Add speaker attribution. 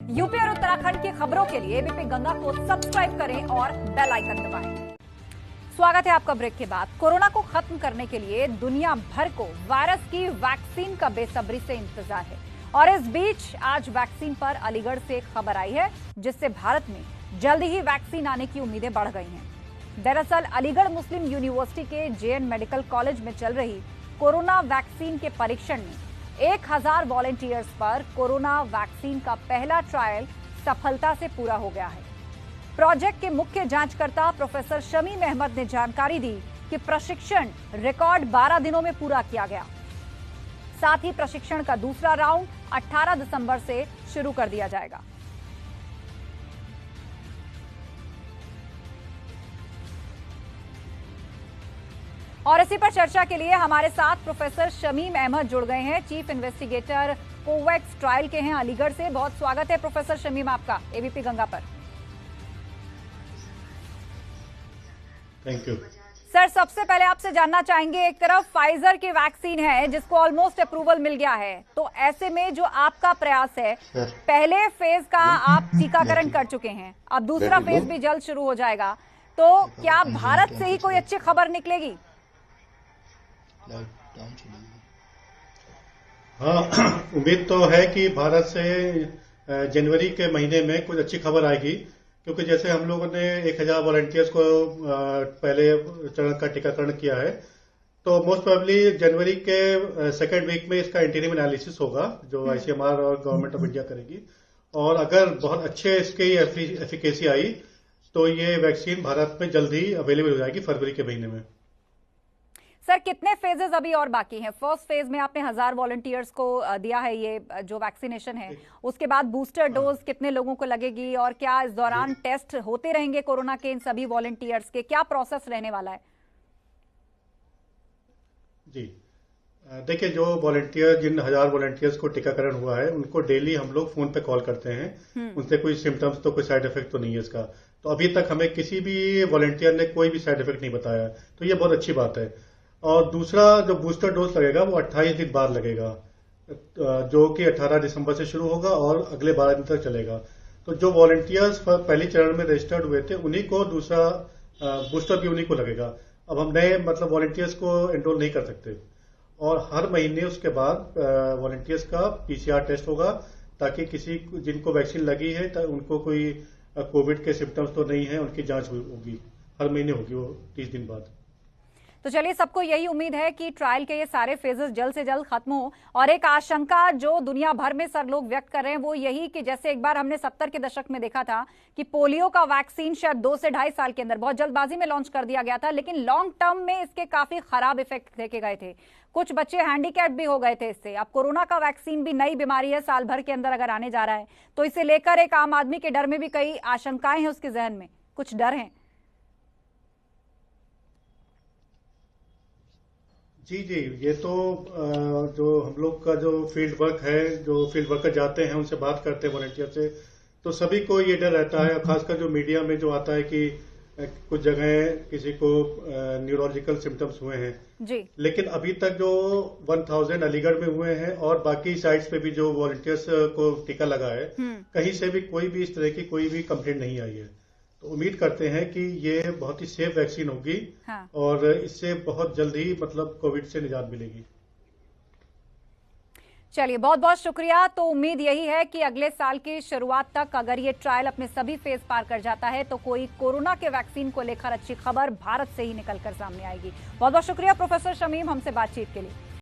Speaker 1: UP और उत्तराखंड की खबरों के लिए एबीपी गंगा को सब्सक्राइब करें और बेल आइकन दबाएं। स्वागत है आपका ब्रेक के बाद। कोरोना को खत्म करने के लिए दुनिया भर को वायरस की वैक्सीन का बेसब्री से इंतजार है और इस बीच आज वैक्सीन पर अलीगढ़ से एक खबर आई है जिससे भारत में जल्द ही वैक्सीन आने की उम्मीदें बढ़ गई हैं। दरअसल अलीगढ़ मुस्लिम यूनिवर्सिटी के जेएन मेडिकल कॉलेज में चल रही कोरोना वैक्सीन के परीक्षण में 1000 वॉलंटियर्स पर कोरोना वैक्सीन का पहला ट्रायल सफलता से पूरा हो गया है। प्रोजेक्ट के मुख्य जांचकर्ता प्रोफेसर शमीम अहमद ने जानकारी दी कि प्रशिक्षण रिकॉर्ड 12 दिनों में पूरा किया गया। साथ ही प्रशिक्षण का दूसरा राउंड 18 दिसंबर से शुरू कर दिया जाएगा। और इसी पर चर्चा के लिए हमारे साथ प्रोफेसर शमीम अहमद जुड़ गए हैं, चीफ इन्वेस्टिगेटर कोवैक्स ट्रायल के हैं अलीगढ़ से। बहुत स्वागत है प्रोफेसर शमीम आपका एबीपी गंगा पर।
Speaker 2: थैंक यू
Speaker 1: सर, सबसे पहले आपसे जानना चाहेंगे, एक तरफ फाइजर की वैक्सीन है जिसको ऑलमोस्ट अप्रूवल मिल गया है, तो ऐसे में जो आपका प्रयास है, पहले फेज का आप टीकाकरण कर चुके हैं, अब दूसरा फेज भी जल्द शुरू हो जाएगा, तो क्या भारत से ही कोई अच्छी खबर निकलेगी?
Speaker 2: हाँ, उम्मीद तो है कि भारत से जनवरी के महीने में कुछ अच्छी खबर आएगी, क्योंकि जैसे हम लोगों ने 1000 वॉलंटियर्स को पहले चरण का टीकाकरण किया है, तो मोस्ट प्रोबेबली जनवरी के सेकेंड वीक में इसका इंटीरियम एनालिसिस होगा जो आईसीएमआर और गवर्नमेंट ऑफ इंडिया करेगी, और अगर बहुत अच्छे इसकी एफिकेसी आई तो ये वैक्सीन भारत में जल्द ही अवेलेबल हो जाएगी फरवरी के महीने में।
Speaker 1: सर, कितने फेजेस अभी और बाकी हैं? फर्स्ट फेज में आपने 1000 वॉलंटियर्स को दिया है ये जो वैक्सीनेशन है, उसके बाद बूस्टर डोज कितने लोगों को लगेगी और क्या इस दौरान टेस्ट होते रहेंगे कोरोना के इन सभी वॉलंटियर्स के? क्या प्रोसेस रहने वाला है?
Speaker 2: जी देखिए, जो वॉलंटियर जिन 1000 वॉलंटियर्स को टीकाकरण हुआ है उनको डेली हम लोग फोन पे कॉल करते हैं। उनसे कोई सिम्टम्स तो कोई साइड इफेक्ट तो नहीं है इसका, तो अभी तक हमें किसी भी वॉलंटियर ने कोई भी साइड इफेक्ट नहीं बताया, तो ये बहुत अच्छी बात है। और दूसरा जो बूस्टर डोज लगेगा वो 28 दिन बाद लगेगा, जो कि 18 दिसंबर से शुरू होगा और अगले 12 दिन तक चलेगा। तो जो वॉलंटियर्स पहले चरण में रजिस्टर्ड हुए थे उन्हीं को दूसरा बूस्टर भी उन्हीं को लगेगा। अब हम नए वॉलंटियर्स को एनरोल नहीं कर सकते, और हर महीने उसके बाद वॉलंटियर्स का पीसीआर टेस्ट होगा, ताकि किसी जिनको वैक्सीन लगी है उनको कोई कोविड के सिम्टम्स तो नहीं है, उनकी जांच होगी, हर महीने होगी वो 30 दिन बाद।
Speaker 1: तो चलिए, सबको यही उम्मीद है कि ट्रायल के ये सारे फेजेस जल्द से जल्द खत्म हो। और एक आशंका जो दुनिया भर में सर लोग व्यक्त कर रहे हैं वो यही कि जैसे एक बार हमने 70 के दशक में देखा था कि पोलियो का वैक्सीन शायद 2 से ढाई साल के अंदर बहुत जल्दबाजी में लॉन्च कर दिया गया था, लेकिन लॉन्ग टर्म में इसके काफी खराब इफेक्ट देखे गए थे, कुछ बच्चे हैंडीकैप भी हो गए थे इससे। अब कोरोना का वैक्सीन भी नई बीमारी है, साल भर के अंदर अगर आने जा रहा है, तो इसे लेकर एक आम आदमी के डर में भी कई आशंकाएं हैं, उसके जहन में कुछ डर हैं।
Speaker 2: जी, ये तो जो हम लोग का जो फील्ड वर्क है, जो फील्ड वर्कर जाते हैं उनसे बात करते हैं वॉलंटियर से, तो सभी को ये डर रहता है, खासकर जो मीडिया में जो आता है कि कुछ जगह किसी को न्यूरोलॉजिकल सिम्टम्स हुए हैं
Speaker 1: जी। लेकिन
Speaker 2: अभी तक जो 1000 अलीगढ़ में हुए हैं और बाकी साइट्स पे भी जो वॉलंटियर्स को टीका लगा है, कहीं से भी कोई भी इस तरह की कोई भी कंप्लेंट नहीं आई है। तो उम्मीद करते हैं कि ये बहुत ही सेफ वैक्सीन होगी। हाँ। और इससे बहुत जल्द ही कोविड से निजात मिलेगी।
Speaker 1: चलिए, बहुत बहुत शुक्रिया। तो उम्मीद यही है कि अगले साल की शुरुआत तक अगर ये ट्रायल अपने सभी फेज पार कर जाता है तो कोई कोरोना के वैक्सीन को लेकर अच्छी खबर भारत से ही निकलकर सामने आएगी। बहुत बहुत शुक्रिया प्रोफेसर शमीम हमसे बातचीत के लिए।